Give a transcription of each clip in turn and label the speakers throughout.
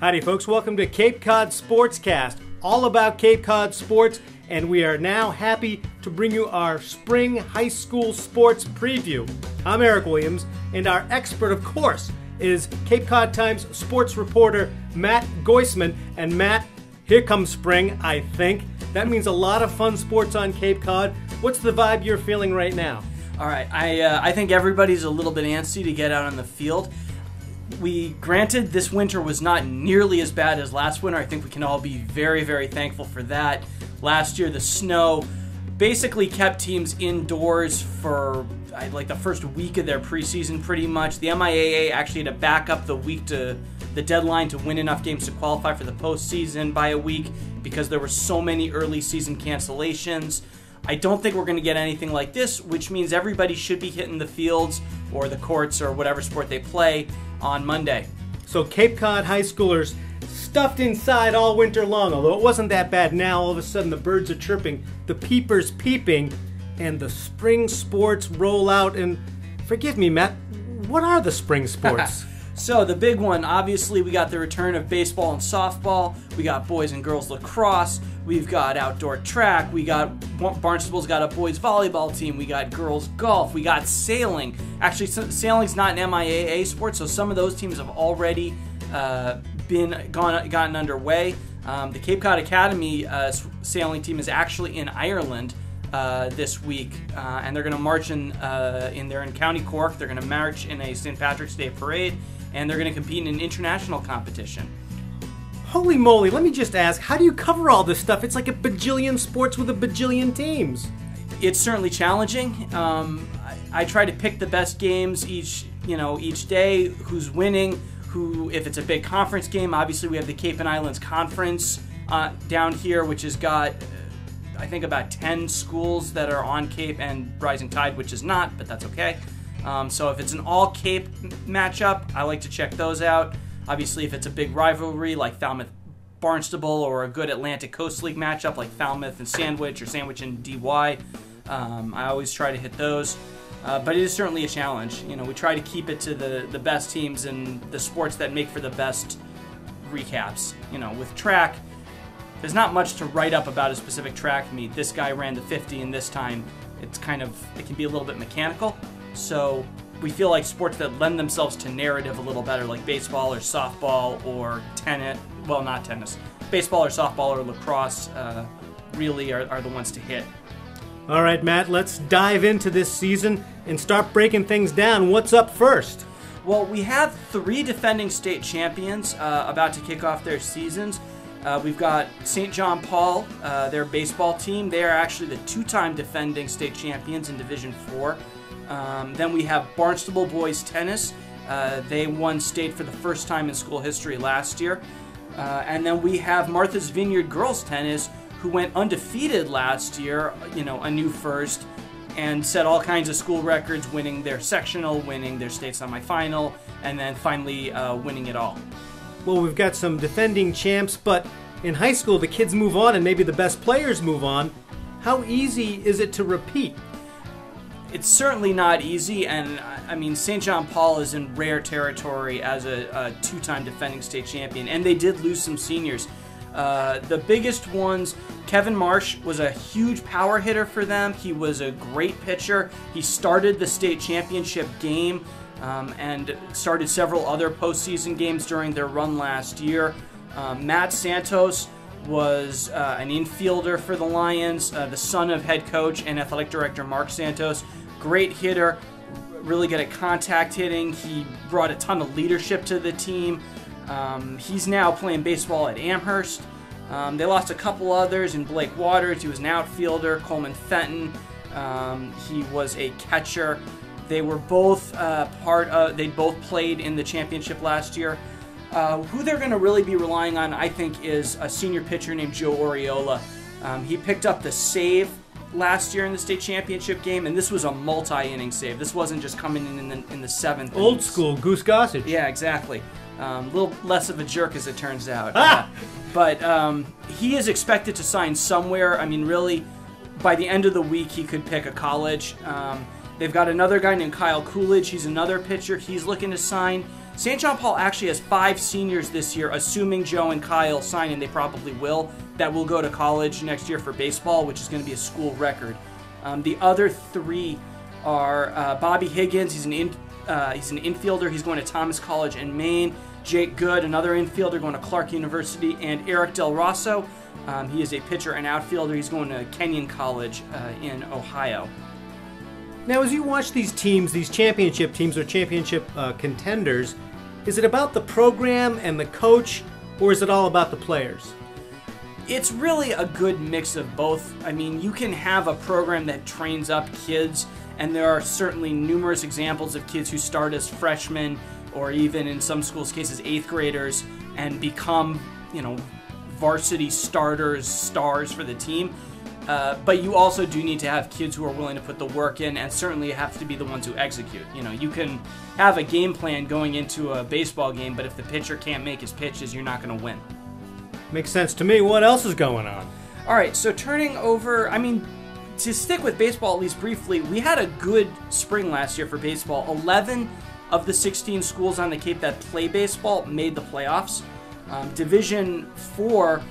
Speaker 1: Howdy folks, welcome to Cape Cod Sportscast, all about Cape Cod sports, and we are now happy to bring you our spring high school sports preview. I'm Eric Williams, and our expert, of course, is Cape Cod Times sports reporter Matt Goisman. And Matt, here comes spring, I think. That means a lot of fun sports on Cape Cod. What's the vibe you're feeling right now?
Speaker 2: All right, I think everybody's a little bit antsy to get out on the field. Granted, this winter was not nearly as bad as last winter. I think we can all be very, very thankful for that. Last year, the snow basically kept teams indoors for like the first week of their preseason pretty much. The MIAA actually had to back up the week to the deadline to win enough games to qualify for the postseason by a week because there were so many early season cancellations. I don't think we're going to get anything like this, which means everybody should be hitting the fields or the courts or whatever sport they play on Monday.
Speaker 1: So Cape Cod high schoolers stuffed inside all winter long, although it wasn't that bad. Now all of a sudden the birds are chirping, the peepers peeping, and the spring sports roll out. And forgive me, Matt, what are the spring sports?
Speaker 2: So the big one, obviously, we got the return of baseball and softball. We got boys and girls lacrosse. We've got outdoor track. We got Barnstable's got a boys volleyball team. We got girls golf. We got sailing. Actually, sailing's not an MIAA sport, so some of those teams have already gotten underway. The Cape Cod Academy sailing team is actually in Ireland this week, and they're going to march they're in County Cork. They're going to march in a St. Patrick's Day parade, and they're going to compete in an international competition.
Speaker 1: Holy moly, let me just ask, how do you cover all this stuff? It's like a bajillion sports with a bajillion teams.
Speaker 2: It's certainly challenging. I try to pick the best games each day, who's winning, if it's a big conference game. Obviously, we have the Cape and Islands Conference down here, which has got I think about 10 schools that are on Cape, and Rising Tide, which is not, but that's okay. So if it's an all-Cape matchup, I like to check those out. Obviously, if it's a big rivalry like Falmouth-Barnstable, or a good Atlantic Coast League matchup like Falmouth and Sandwich, or Sandwich and DY, I always try to hit those. But it is certainly a challenge. We try to keep it to the best teams and the sports that make for the best recaps. With track, there's not much to write up about a specific track meet. This guy ran the 50 and this time it can be a little bit mechanical. So we feel like sports that lend themselves to narrative a little better, like baseball or softball or tennis. Well, not tennis. Baseball or softball or lacrosse really are the ones to hit.
Speaker 1: All right, Matt, let's dive into this season and start breaking things down. What's up first?
Speaker 2: Well, we have 3 defending state champions about to kick off their seasons. We've got St. John Paul, their baseball team. They are actually the 2-time defending state champions in Division 4. Then we have Barnstable boys tennis. They won state for the first time in school history last year. And then we have Martha's Vineyard girls tennis, who went undefeated last year, a new first, and set all kinds of school records, winning their sectional, winning their state semifinal, and then finally winning it all.
Speaker 1: Well, we've got some defending champs, but in high school the kids move on and maybe the best players move on. How easy is it to repeat?
Speaker 2: It's certainly not easy, and I mean, St. John Paul is in rare territory as a 2-time defending state champion, and they did lose some seniors. The biggest ones, Kevin Marsh was a huge power hitter for them. He was a great pitcher. He started the state championship game and started several other postseason games during their run last year. Matt Santos was an infielder for the Lions, the son of head coach and athletic director Mark Santos. Great hitter, really good at contact hitting. He brought a ton of leadership to the team. He's now playing baseball at Amherst. They lost a couple others in Blake Waters. He was an outfielder. Coleman Fenton. He was a catcher. They were both they both played in the championship last year. Who they're going to really be relying on, I think, is a senior pitcher named Joe Oriola. He picked up the save last year in the state championship game, and this was a multi-inning save. This wasn't just coming in the 7th.
Speaker 1: Old school Goose Gossage.
Speaker 2: Yeah, exactly. A little less of a jerk, as it turns out. But he is expected to sign somewhere. I mean, really, by the end of the week, he could pick a college. They've got another guy named Kyle Coolidge. He's another pitcher. He's looking to sign. St. John Paul actually has 5 seniors this year, assuming Joe and Kyle sign, and they probably will, that will go to college next year for baseball, which is going to be a school record. The other 3 are Bobby Higgins. He's an infielder. He's going to Thomas College in Maine. Jake Good, another infielder, going to Clark University. And Eric Del Rosso, he is a pitcher and outfielder. He's going to Kenyon College in Ohio.
Speaker 1: Now, as you watch these teams, these championship teams or championship contenders, is it about the program and the coach, or is it all about the players?
Speaker 2: It's really a good mix of both. I mean, you can have a program that trains up kids, and there are certainly numerous examples of kids who start as freshmen, or even in some schools' cases, 8th graders, and become, varsity starters, stars for the team. But you also do need to have kids who are willing to put the work in, and certainly have to be the ones who execute. You can have a game plan going into a baseball game, but if the pitcher can't make his pitches, you're not going to win.
Speaker 1: Makes sense to me. What else is going on?
Speaker 2: All right, so turning over, to stick with baseball at least briefly, we had a good spring last year for baseball. 11 of the 16 schools on the Cape that play baseball made the playoffs. Division 4,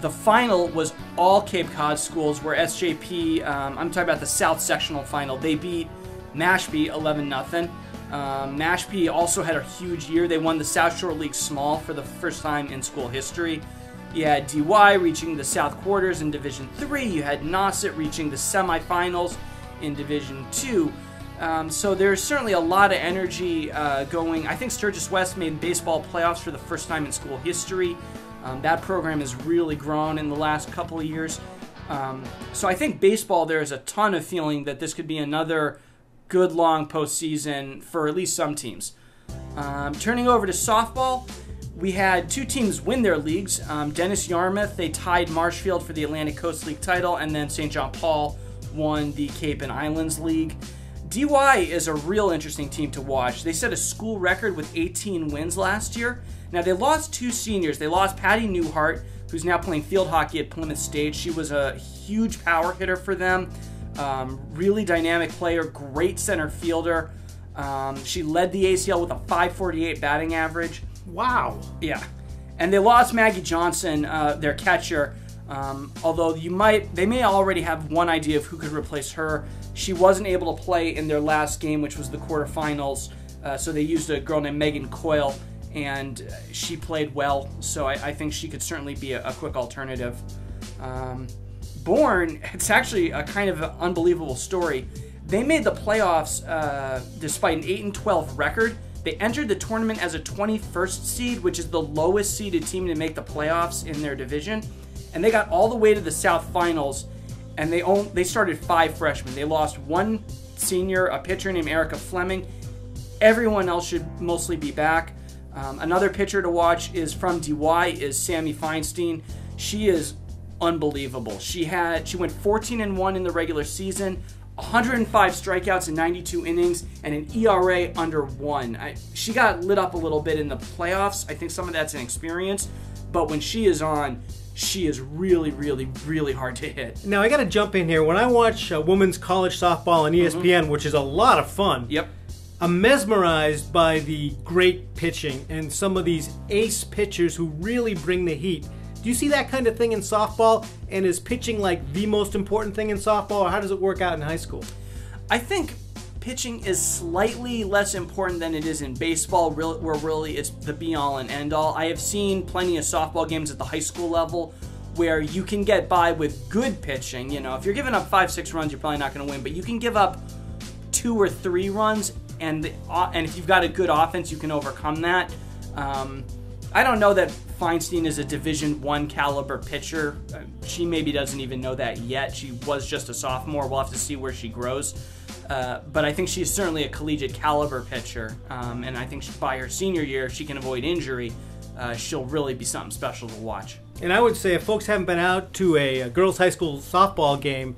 Speaker 2: the final was all Cape Cod schools, where SJP, I'm talking about the South Sectional final, they beat Mashpee 11-0. Mashpee also had a huge year. They won the South Shore League Small for the first time in school history. You had DY reaching the South Quarters in Division 3. You had Nauset reaching the semifinals in Division 2. So there's certainly a lot of energy going. I think Sturgis West made baseball playoffs for the first time in school history. That program has really grown in the last couple of years. So I think baseball, there's a ton of feeling that this could be another good long postseason for at least some teams. Turning over to softball, we had 2 teams win their leagues. Dennis Yarmouth, they tied Marshfield for the Atlantic Coast League title, and then St. John Paul won the Cape and Islands League. DY is a real interesting team to watch. They set a school record with 18 wins last year. Now, they lost 2 seniors. They lost Patty Newhart, who's now playing field hockey at Plymouth State. She was a huge power hitter for them. Really dynamic player, great center fielder. She led the ACL with a .548 batting average.
Speaker 1: Wow.
Speaker 2: Yeah. And they lost Maggie Johnson, their catcher. Although they may already have one idea of who could replace her. She wasn't able to play in their last game, which was the quarterfinals. So they used a girl named Megan Coyle, and she played well. So I think she could certainly be a quick alternative. Bourne, it's actually a kind of unbelievable story. They made the playoffs despite an 8-12 record. They entered the tournament as a 21st seed, which is the lowest seeded team to make the playoffs in their division. And they got all the way to the South Finals, and they started 5 freshmen. They lost 1 senior, a pitcher named Erica Fleming. Everyone else should mostly be back. Another pitcher to watch is from DY is Sammy Feinstein. She is unbelievable. She went 14-1 in the regular season, 105 strikeouts in 92 innings, and an ERA under 1. She got lit up a little bit in the playoffs. I think some of that's an experience, but when she is on, she is really, really, really hard to hit.
Speaker 1: Now, I got to jump in here. When I watch women's college softball on ESPN, which is a lot of fun,
Speaker 2: Yep.
Speaker 1: I'm mesmerized by the great pitching and some of these ace pitchers who really bring the heat. Do you see that kind of thing in softball? And is pitching like the most important thing in softball, or how does it work out in high school?
Speaker 2: I think pitching is slightly less important than it is in baseball, where really it's the be-all and end-all. I have seen plenty of softball games at the high school level where you can get by with good pitching. If you're giving up 5-6 runs, you're probably not going to win, but you can give up 2 or 3 runs, and if you've got a good offense, you can overcome that. I don't know that Feinstein is a Division I caliber pitcher. She maybe doesn't even know that yet. She was just a sophomore. We'll have to see where she grows. But I think she's certainly a collegiate caliber pitcher. And I think by her senior year, if she can avoid injury, she'll really be something special to watch.
Speaker 1: And I would say if folks haven't been out to a girls' high school softball game,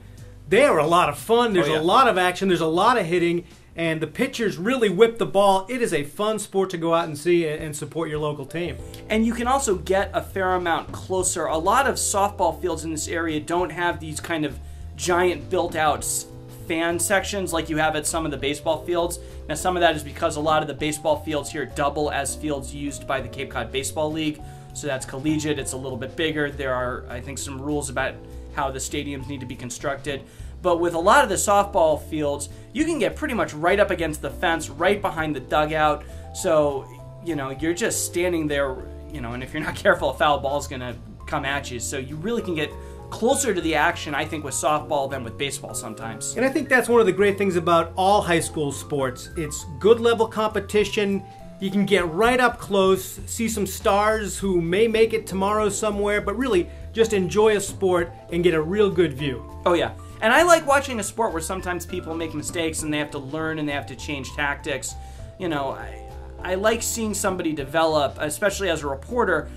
Speaker 1: they are a lot of fun. There's a lot of action. There's a lot of hitting. And the pitchers really whip the ball. It is a fun sport to go out and see and support your local team.
Speaker 2: And you can also get a fair amount closer. A lot of softball fields in this area don't have these kind of giant built-out fan sections like you have at some of the baseball fields. Now, some of that is because a lot of the baseball fields here double as fields used by the Cape Cod Baseball League. So that's collegiate. It's a little bit bigger. There are, I think, some rules about how the stadiums need to be constructed. But with a lot of the softball fields, you can get pretty much right up against the fence, right behind the dugout. So, you're just standing there, and if you're not careful, a foul ball is going to come at you. So you really can get closer to the action, I think, with softball than with baseball sometimes.
Speaker 1: And I think that's one of the great things about all high school sports. It's good level competition. You can get right up close, see some stars who may make it tomorrow somewhere, but really just enjoy a sport and get a real good view.
Speaker 2: Oh, yeah. And I like watching a sport where sometimes people make mistakes and they have to learn and they have to change tactics. I like seeing somebody develop, especially as a reporter.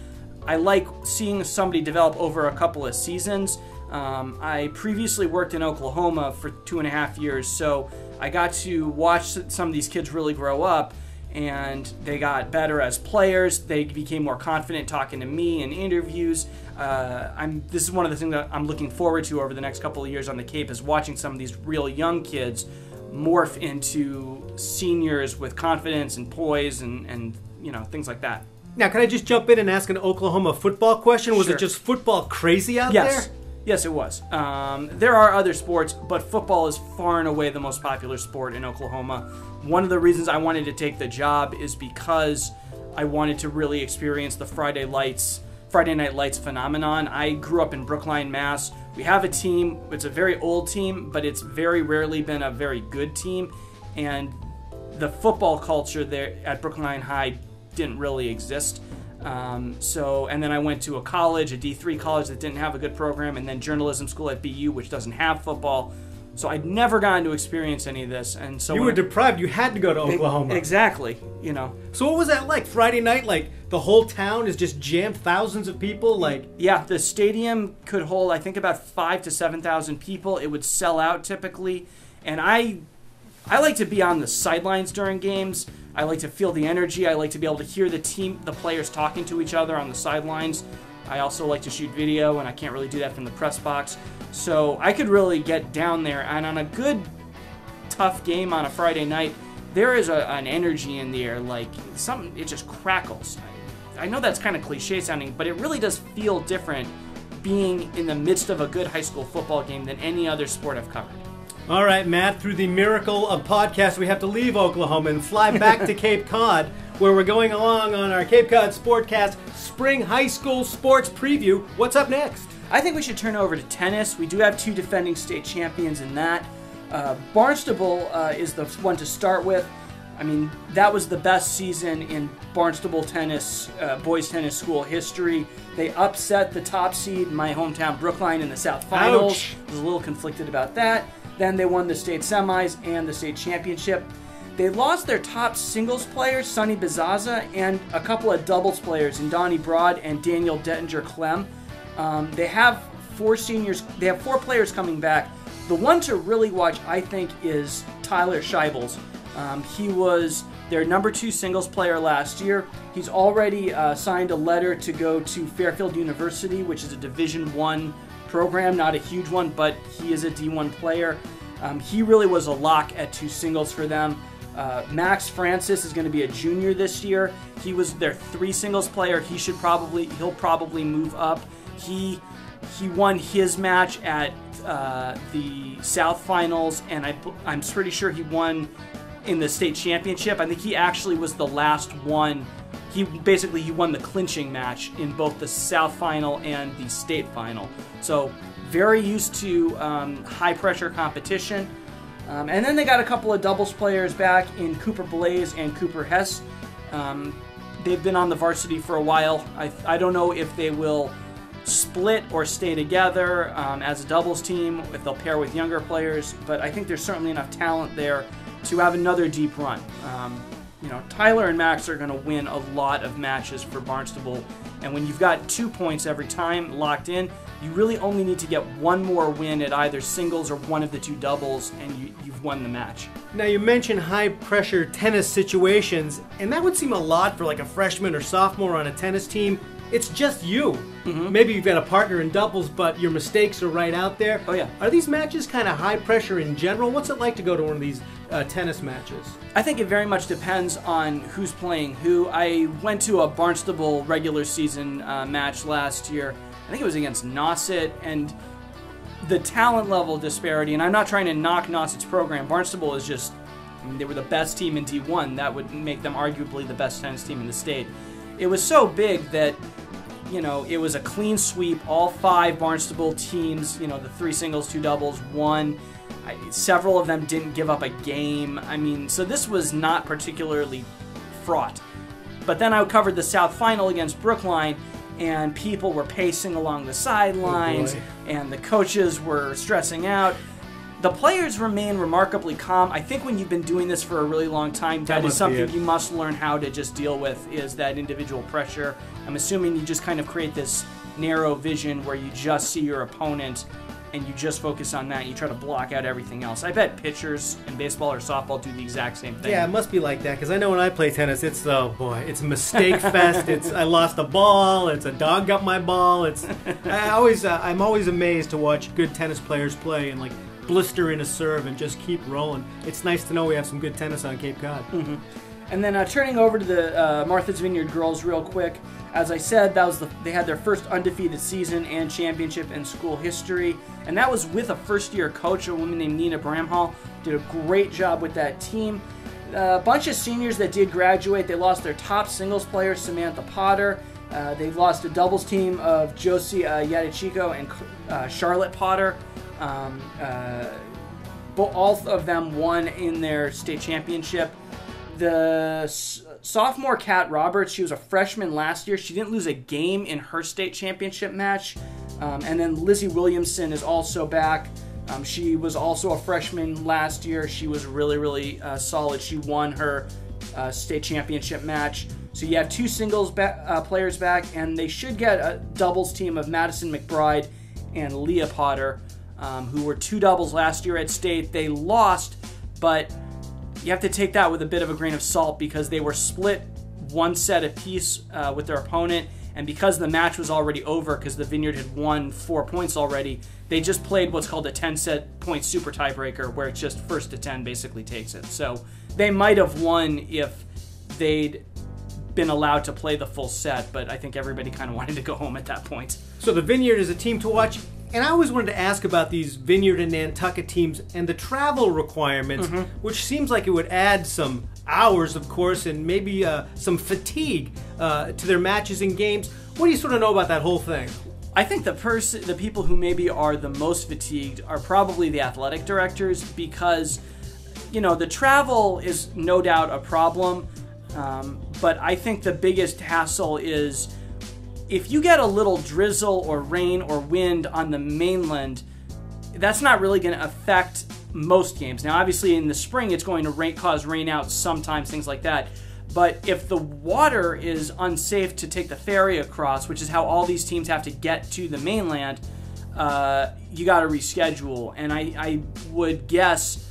Speaker 2: I like seeing somebody develop over a couple of seasons. I previously worked in Oklahoma for 2.5 years, so I got to watch some of these kids really grow up, and they got better as players. They became more confident talking to me in interviews. This is one of the things that I'm looking forward to over the next couple of years on the Cape, is watching some of these real young kids morph into seniors with confidence and poise and things like that.
Speaker 1: Now, can I just jump in and ask an Oklahoma football question? Was
Speaker 2: Sure.
Speaker 1: it just football crazy out there?
Speaker 2: Yes, it was. There are other sports, but football is far and away the most popular sport in Oklahoma. One of the reasons I wanted to take the job is because I wanted to really experience the Friday Night Lights phenomenon. I grew up in Brookline, Mass. We have a team. It's a very old team, but it's very rarely been a very good team. And the football culture there at Brookline High didn't really exist. And then I went to a college, a D3 college that didn't have a good program, and then journalism school at BU, which doesn't have football. So I'd never gotten to experience any of this. And so
Speaker 1: you were deprived. You had to go to Oklahoma.
Speaker 2: Exactly.
Speaker 1: So what was that like? Friday night, like the whole town is just jammed, thousands of people,
Speaker 2: Yeah, the stadium could hold, I think, about 5,000 to 7,000 people. It would sell out typically, and I like to be on the sidelines during games. I like to feel the energy. I like to be able to hear the players talking to each other on the sidelines. I also like to shoot video, and I can't really do that from the press box. So I could really get down there, and on a good, tough game on a Friday night, there is an energy in the air, it just crackles. I know that's kind of cliche sounding, but it really does feel different being in the midst of a good high school football game than any other sport I've covered.
Speaker 1: All right, Matt, through the miracle of podcasts, we have to leave Oklahoma and fly back to Cape Cod, where we're going along on our Cape Cod Sportscast Spring High School Sports Preview. What's up next?
Speaker 2: I think we should turn over to tennis. We do have 2 defending state champions in that. Barnstable is the one to start with. I mean, that was the best season in Barnstable tennis, boys tennis school history. They upset the top seed, my hometown Brookline, in the South Finals.
Speaker 1: Ouch.
Speaker 2: I was a little conflicted about that. Then they won the state semis and the state championship. They lost their top singles players, Sonny Bizaza, and a couple of doubles players in Donnie Broad and Daniel Dettinger-Clem. They have 4 seniors. They have 4 players coming back. The one to really watch, I think, is Tyler Scheibels. He was their number 2 singles player last year. He's already signed a letter to go to Fairfield University, which is a Division I program, not a huge one, but he is a D1 player. He really was a lock at 2 singles for them. Max Francis is going to be a junior this year. He was their 3 singles player. He'll probably move up. He won his match at the South Finals, and I'm pretty sure he won in the state championship. I think he actually was the last one. He won the clinching match in both the South Final and the state final. So very used to high pressure competition. And then they got a couple of doubles players back in Cooper Blaze and Cooper Hess. They've been on the varsity for a while. I don't know if they will split or stay together as a doubles team, if they'll pair with younger players, but I think there's certainly enough talent there to have another deep run. Tyler and Max are going to win a lot of matches for Barnstable, and when you've got 2 points every time locked in, you really only need to get one more win at either singles or one of the 2 doubles, and you've won the match.
Speaker 1: Now, you mentioned high-pressure tennis situations, and that would seem a lot for like a freshman or sophomore on a tennis team. it's just you.
Speaker 2: Mm-hmm.
Speaker 1: Maybe you've got a partner in doubles, but your mistakes are right out there.
Speaker 2: Oh, yeah.
Speaker 1: Are these matches kind of high pressure in general? What's it like to go to one of these tennis matches?
Speaker 2: I think it very much depends on who's playing who. I went to a Barnstable regular season match last year. I think it was against Nauset, and the talent level disparity, and I'm not trying to knock Nauset's program. Barnstable is just, I mean, they were the best team in D1. That would make them arguably the best tennis team in the state. It was so big that, you know, it was a clean sweep. All 5 Barnstable teams, you know, the 3 singles, 2 doubles, won. Several of them didn't give up a game. I mean, so this was not particularly fraught. But then I covered the South Final against Brookline, and people were pacing along the sidelines, and the coaches were stressing out. The players remain remarkably calm. I think when you've been doing this for a really long time, that is something you must learn how to just deal with, is that individual pressure. I'm assuming you just kind of create this narrow vision where you just see your opponent and you just focus on that. You try to block out everything else. I bet pitchers in baseball or softball do the exact same thing.
Speaker 1: Yeah, it must be like that, because I know when I play tennis, it's, oh boy, it's a mistake fest. It's I lost a ball. It's a dog got my ball. I'm always amazed to watch good tennis players play and like blister in a serve and just keep rolling. It's nice to know we have some good tennis on Cape Cod.
Speaker 2: Mm-hmm. And then turning over to the Martha's Vineyard girls real quick. As I said, they had their first undefeated season and championship in school history. And that was with a first-year coach, a woman named Nina Bramhall. Did a great job with that team. A bunch of seniors that did graduate. They lost their top singles player, Samantha Potter. They've lost a doubles team of Josie Yadichico and Charlotte Potter. All of them won in their state championship. The sophomore Kat Roberts, she was a freshman last year. She didn't lose a game in her state championship match. And then Lizzie Williamson is also back. She was also a freshman last year. She was really, really solid. She won her state championship match. So you have 2 singles players back, and they should get a doubles team of Madison McBride and Leah Potter, who were 2 doubles last year at state. They lost, but you have to take that with a bit of a grain of salt, because they were split 1 set apiece with their opponent, and because the match was already over, because the Vineyard had won 4 points already, they just played what's called a 10-set point super tiebreaker, where it's just first to 10 basically takes it. So they might have won if they'd been allowed to play the full set, but I think everybody kind of wanted to go home at that point.
Speaker 1: So the Vineyard is a team to watch. And I always wanted to ask about these Vineyard and Nantucket teams and the travel requirements, which seems like it would add some hours, of course, and maybe some fatigue to their matches and games. What do you sort of know about that whole thing?
Speaker 2: I think the people who maybe are the most fatigued are probably the athletic directors, because, you know, the travel is no doubt a problem, but I think the biggest hassle is, if you get a little drizzle or rain or wind on the mainland, that's not really going to affect most games. Now, obviously, in the spring, it's going to cause rainouts sometimes, things like that. But if the water is unsafe to take the ferry across, which is how all these teams have to get to the mainland, you got to reschedule. And I would guess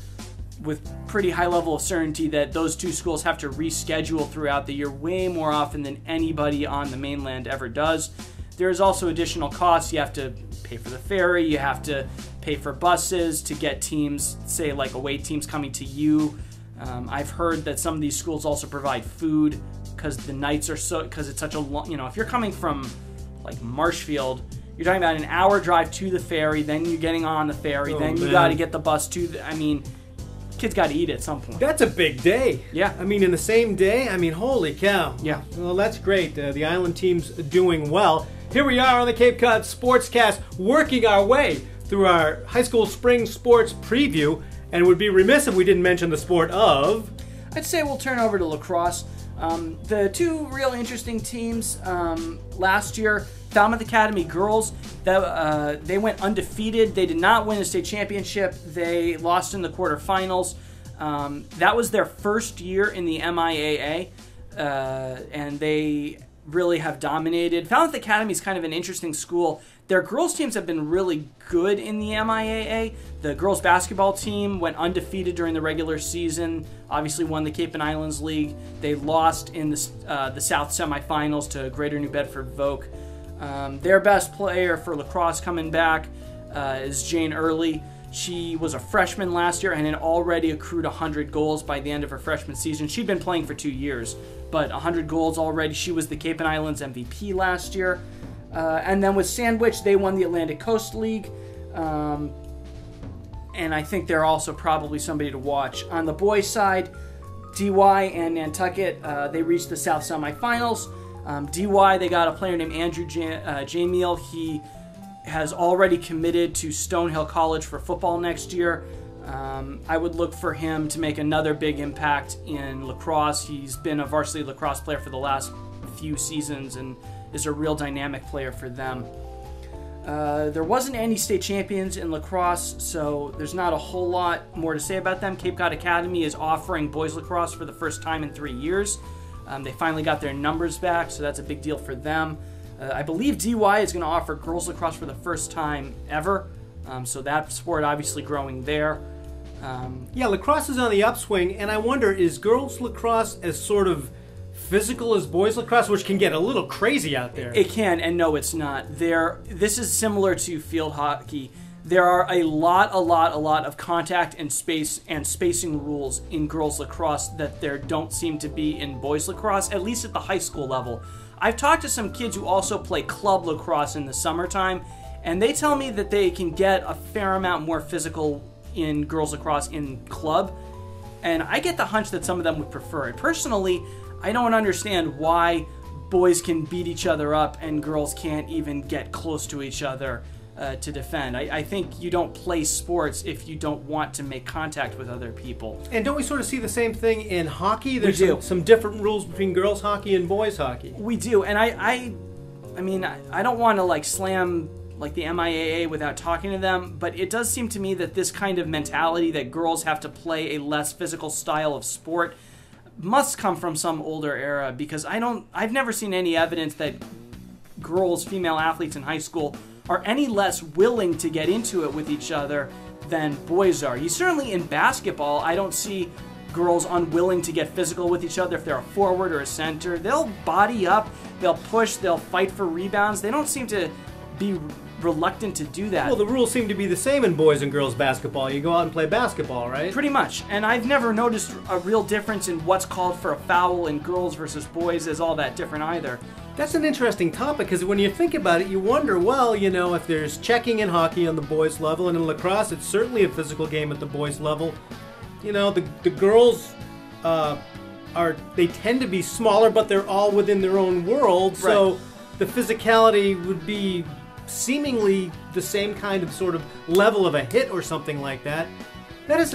Speaker 2: with pretty high level of certainty that those 2 schools have to reschedule throughout the year way more often than anybody on the mainland ever does. There's also additional costs. You have to pay for the ferry, you have to pay for buses to get teams, say like away teams coming to you. I've heard that some of these schools also provide food, because the nights are because it's such a long, you know, if you're coming from like Marshfield, you're talking about an hour drive to the ferry, then you're getting on the ferry, then you got to get the bus to the, I mean, kids got to eat at some point.
Speaker 1: That's a big day.
Speaker 2: Yeah.
Speaker 1: I mean, in the same day, I mean, holy cow.
Speaker 2: Yeah.
Speaker 1: Well, that's great. The island team's doing well. Here we are on the Cape Cod Sportscast, working our way through our high school spring sports preview, and it would be remiss if we didn't mention the sport of...
Speaker 2: I'd say we'll turn over to lacrosse. The 2 real interesting teams last year, Falmouth Academy girls, they went undefeated. They did not win a state championship. They lost in the quarterfinals. That was their first year in the MIAA, and they really have dominated. Falmouth Academy is kind of an interesting school. Their girls teams have been really good in the MIAA. The girls basketball team went undefeated during the regular season, obviously won the Cape and Islands League. They lost in the South semifinals to Greater New Bedford Vogue. Their best player for lacrosse coming back is Jane Early. She was a freshman last year and had already accrued 100 goals by the end of her freshman season. She'd been playing for 2 years, but 100 goals already. She was the Cape and Islands MVP last year. And then with Sandwich, they won the Atlantic Coast League. And I think they're also probably somebody to watch. On the boys' side, DY and Nantucket, they reached the South semifinals. DY, they got a player named Andrew Jamiel. He has already committed to Stonehill College for football next year. I would look for him to make another big impact in lacrosse. He's been a varsity lacrosse player for the last few seasons and is a real dynamic player for them. There wasn't any state champions in lacrosse, so there's not a whole lot more to say about them. Cape Cod Academy is offering boys lacrosse for the first time in 3 years. They finally got their numbers back, so that's a big deal for them. I believe DY is going to offer girls lacrosse for the first time ever, so that sport obviously growing there.
Speaker 1: Yeah, lacrosse is on the upswing, and I wonder, is girls lacrosse as sort of physical as boys lacrosse, which can get a little crazy out there?
Speaker 2: It can, and no, it's not. This is similar to field hockey. There are a lot of contact and spacing rules in girls lacrosse that there don't seem to be in boys lacrosse, at least at the high school level. I've talked to some kids who also play club lacrosse in the summertime, and they tell me that they can get a fair amount more physical in girls lacrosse in club, and I get the hunch that some of them would prefer it. Personally, I don't understand why boys can beat each other up and girls can't even get close to each other to defend. I think you don't play sports if you don't want to make contact with other people.
Speaker 1: And don't we sort of see the same thing in hockey? There's some different rules between girls hockey and boys hockey.
Speaker 2: We do, and I mean, I don't want to like slam like the MIAA without talking to them, but it does seem to me that this kind of mentality that girls have to play a less physical style of sport must come from some older era, because I've never seen any evidence that girls, female athletes in high school, are any less willing to get into it with each other than boys are. You certainly in basketball, I don't see girls unwilling to get physical with each other if they're a forward or a center. They'll body up, they'll push, they'll fight for rebounds. They don't seem to be reluctant to do that.
Speaker 1: Well, the rules seem to be the same in boys and girls basketball. You go out and play basketball, right?
Speaker 2: Pretty much. And I've never noticed a real difference in what's called for a foul in girls versus boys is all that different either.
Speaker 1: That's an interesting topic, because when you think about it, you wonder, well, you know, if there's checking in hockey on the boys level, and in lacrosse, it's certainly a physical game at the boys level. You know, the girls they tend to be smaller, but they're all within their own world, so
Speaker 2: right.
Speaker 1: The physicality would be seemingly the same kind of sort of level of a hit or something like that. That is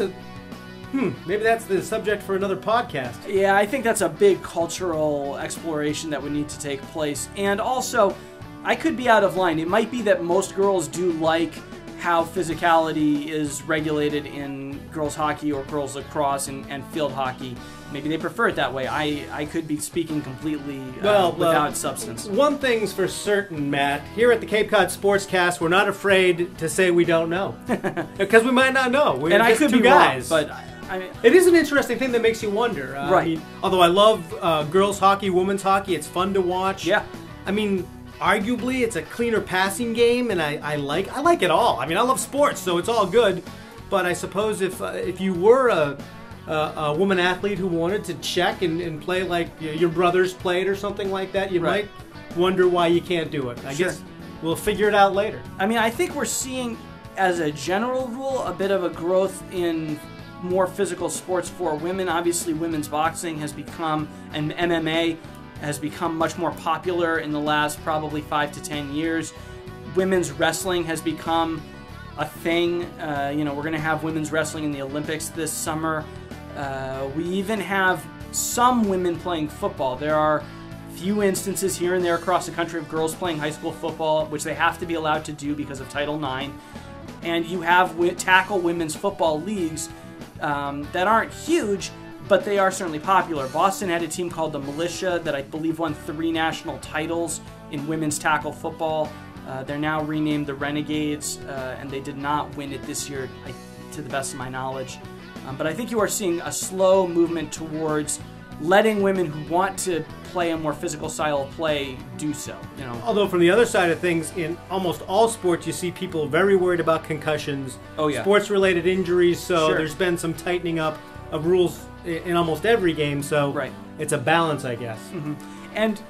Speaker 1: maybe that's the subject for another podcast.
Speaker 2: Yeah, I think that's a big cultural exploration that would need to take place. And also, I could be out of line. It might be that most girls do like how physicality is regulated in girls hockey or girls lacrosse and field hockey. Maybe they prefer it that way. I could be speaking completely without substance. One
Speaker 1: thing's for certain, Matt. Here at the Cape Cod Sportscast, we're not afraid to say we don't know. Because we might not know. We're
Speaker 2: and
Speaker 1: just
Speaker 2: I could
Speaker 1: two
Speaker 2: be
Speaker 1: guys.
Speaker 2: wrong, but
Speaker 1: it is an interesting thing that makes you wonder.
Speaker 2: Right.
Speaker 1: I mean, although I love girls hockey, women's hockey, it's fun to watch.
Speaker 2: Yeah.
Speaker 1: I mean, arguably, it's a cleaner passing game, and I like it all. I mean, I love sports, so it's all good. But I suppose if you were a woman athlete who wanted to check and play like your brothers played or something like that, you
Speaker 2: right.
Speaker 1: might wonder why you can't do it. I guess we'll figure it out later.
Speaker 2: I mean, I think we're seeing, as a general rule, a bit of a growth in more physical sports for women. Obviously, women's boxing has become, and MMA has become much more popular in the last probably 5 to 10 years. Women's wrestling has become a thing. We're going to have women's wrestling in the Olympics this summer. We even have some women playing football. There are few instances here and there across the country of girls playing high school football, which they have to be allowed to do because of Title IX. And you have tackle women's football leagues that aren't huge, but they are certainly popular. Boston had a team called the Militia that I believe won 3 national titles in women's tackle football. They're now renamed the Renegades, and they did not win it this year, to the best of my knowledge. But I think you are seeing a slow movement towards letting women who want to play a more physical style of play do so.
Speaker 1: Although from the other side of things, in almost all sports, you see people very worried about concussions, sports-related injuries. So there's been some tightening up of rules in almost every game. So it's a balance, I guess.
Speaker 2: Mm-hmm. And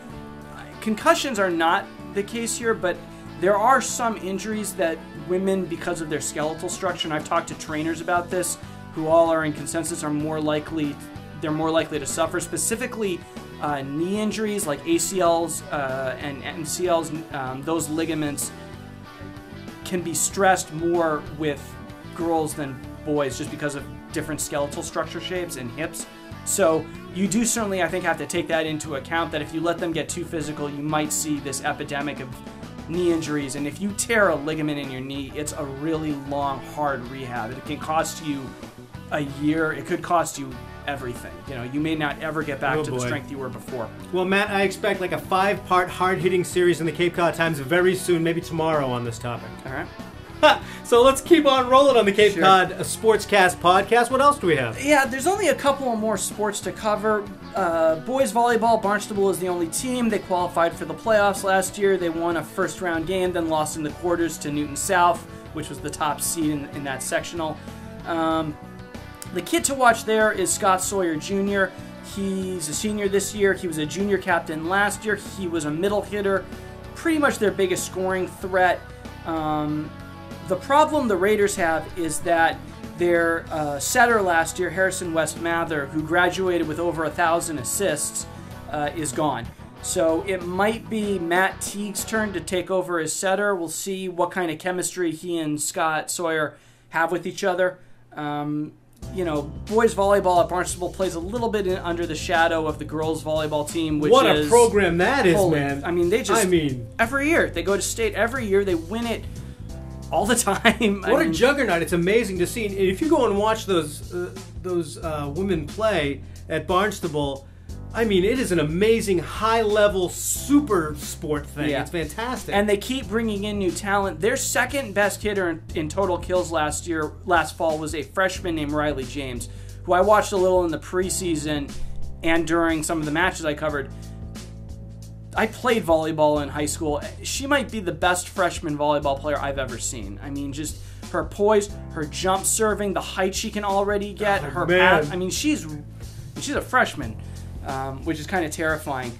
Speaker 2: concussions are not the case here, but there are some injuries that women, because of their skeletal structure, and I've talked to trainers about this, who all are in consensus, are more likely to suffer, specifically knee injuries like ACLs and MCLs. Those ligaments can be stressed more with girls than boys just because of different skeletal structure shapes and hips. So you do certainly, I think, have to take that into account, that if you let them get too physical, you might see this epidemic of knee injuries. And if you tear a ligament in your knee, it's a really long, hard rehab. It can cost you a year. It could cost you everything. You may not ever get back to the strength you were before.
Speaker 1: Well, Matt, I expect like a 5-part hard-hitting series in the Cape Cod Times very soon, maybe tomorrow, on this topic.
Speaker 2: All right.
Speaker 1: So let's keep on rolling on the Cape Cod Sportscast podcast. What else do we have?
Speaker 2: Yeah, there's only a couple more sports to cover. Boys volleyball, Barnstable is the only team. They qualified for the playoffs last year. They won a first-round game, then lost in the quarters to Newton South, which was the top seed in that sectional. The kid to watch there is Scott Sawyer Jr. He's a senior this year. He was a junior captain last year. He was a middle hitter, pretty much their biggest scoring threat. The problem the Raiders have is that their setter last year, Harrison West Mather, who graduated with over 1,000 assists, is gone. So it might be Matt Teague's turn to take over as setter. We'll see what kind of chemistry he and Scott Sawyer have with each other. Boys volleyball at Barnstable plays a little bit under the shadow of the girls volleyball team, which
Speaker 1: what a program that is, man.
Speaker 2: I mean, every year they go to state. Every year they win it all the time.
Speaker 1: What a juggernaut. It's amazing to see. And if you go and watch those women play at Barnstable, I mean, it is an amazing high-level super sport thing. Yeah. It's fantastic.
Speaker 2: And they keep bringing in new talent. Their second best hitter in total kills last fall, was a freshman named Riley James, who I watched a little in the preseason and during some of the matches I covered. I played volleyball in high school. She might be the best freshman volleyball player I've ever seen. I mean, just her poise, her jump serving, the height she can already get, her pass. I mean, she's a freshman. Which is kind of terrifying.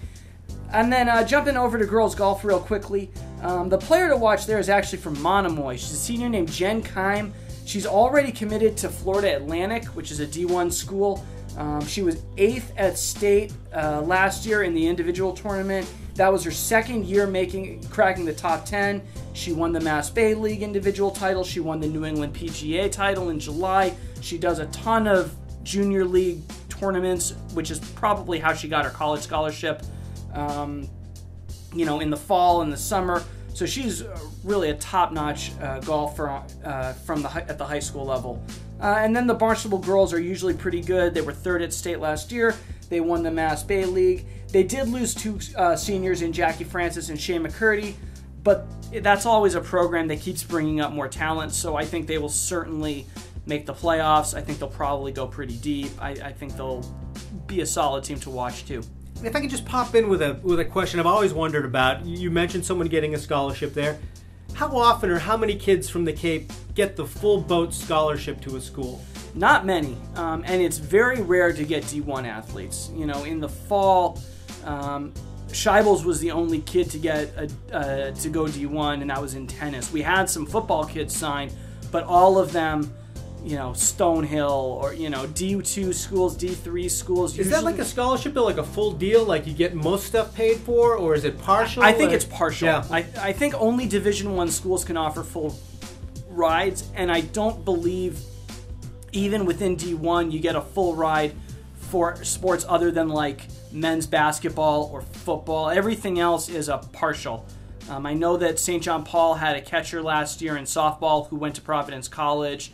Speaker 2: And then jumping over to girls golf real quickly, the player to watch there is actually from Monomoy. She's a senior named Jen Kime. She's already committed to Florida Atlantic, which is a D1 school. She was 8th at state last year in the individual tournament. That was her second year cracking the top 10. She won the Mass Bay League individual title. She won the New England PGA title in July. She does a ton of junior league tournaments, which is probably how she got her college scholarship, in the fall and the summer. So she's really a top-notch golfer at the high school level. And then the Barnstable girls are usually pretty good. They were 3rd at state last year. They won the Mass Bay League. They did lose 2 seniors in Jackie Francis and Shea McCurdy, but that's always a program that keeps bringing up more talent, so I think they will certainly make the playoffs. I think they'll probably go pretty deep. I think they'll be a solid team to watch too.
Speaker 1: If I could just pop in with a question I've always wondered about. You mentioned someone getting a scholarship there. How often or how many kids from the Cape get the full boat scholarship to a school?
Speaker 2: Not many, and it's very rare to get D1 athletes. In the fall, Scheibels was the only kid to get to go D1, and that was in tennis. We had some football kids sign, but all of them, Stonehill or, D2 schools, D3 schools.
Speaker 1: Is that like a scholarship, though, like a full deal? Like you get most stuff paid for, or is it partial?
Speaker 2: I think it's partial. Yeah. I think only Division I schools can offer full rides, and I don't believe even within D1 you get a full ride for sports other than like men's basketball or football. Everything else is a partial. I know that St. John Paul had a catcher last year in softball who went to Providence College.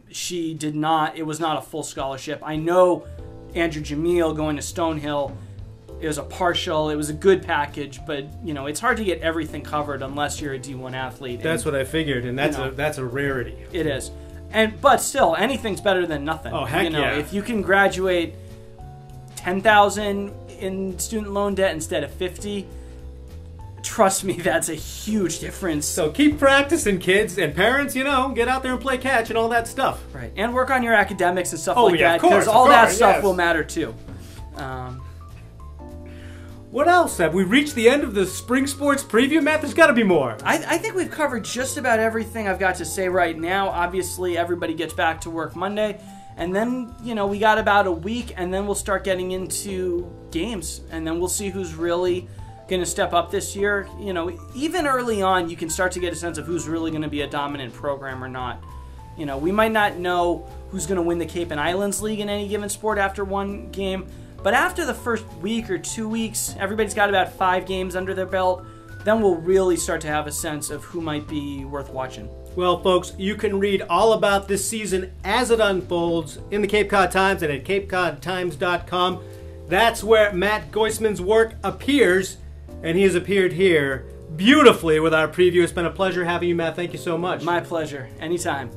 Speaker 2: She did not. It was not a full scholarship. I know Andrew Jamil going to Stonehill It was a partial. It was a good package, but it's hard to get everything covered unless you're a D1 athlete.
Speaker 1: That's what I figured, and that's a rarity.
Speaker 2: It is, but still, anything's better than nothing.
Speaker 1: Oh heck yeah!
Speaker 2: If you can graduate $10,000 in student loan debt instead of $50,000, trust me, that's a huge difference.
Speaker 1: So keep practicing, kids, and parents, get out there and play catch and all that stuff.
Speaker 2: Right, and work on your academics and stuff like that,
Speaker 1: because
Speaker 2: all that stuff will matter too.
Speaker 1: What else? Have we reached the end of the spring sports preview, Matt? There's got to be more.
Speaker 2: I think we've covered just about everything I've got to say right now. Obviously, everybody gets back to work Monday, and then, we got about a week, and then we'll start getting into games, and then we'll see who's really going to step up this year. Even early on, you can start to get a sense of who's really going to be a dominant program or not. We might not know who's going to win the Cape and Islands League in any given sport after one game, but after the first week or 2 weeks, everybody's got about 5 games under their belt, then we'll really start to have a sense of who might be worth watching.
Speaker 1: Well, folks, you can read all about this season as it unfolds in the Cape Cod Times and at capecodtimes.com. That's where Matt Goisman's work appears, and he has appeared here beautifully with our preview. It's been a pleasure having you, Matt. Thank you so much.
Speaker 2: My pleasure. Anytime.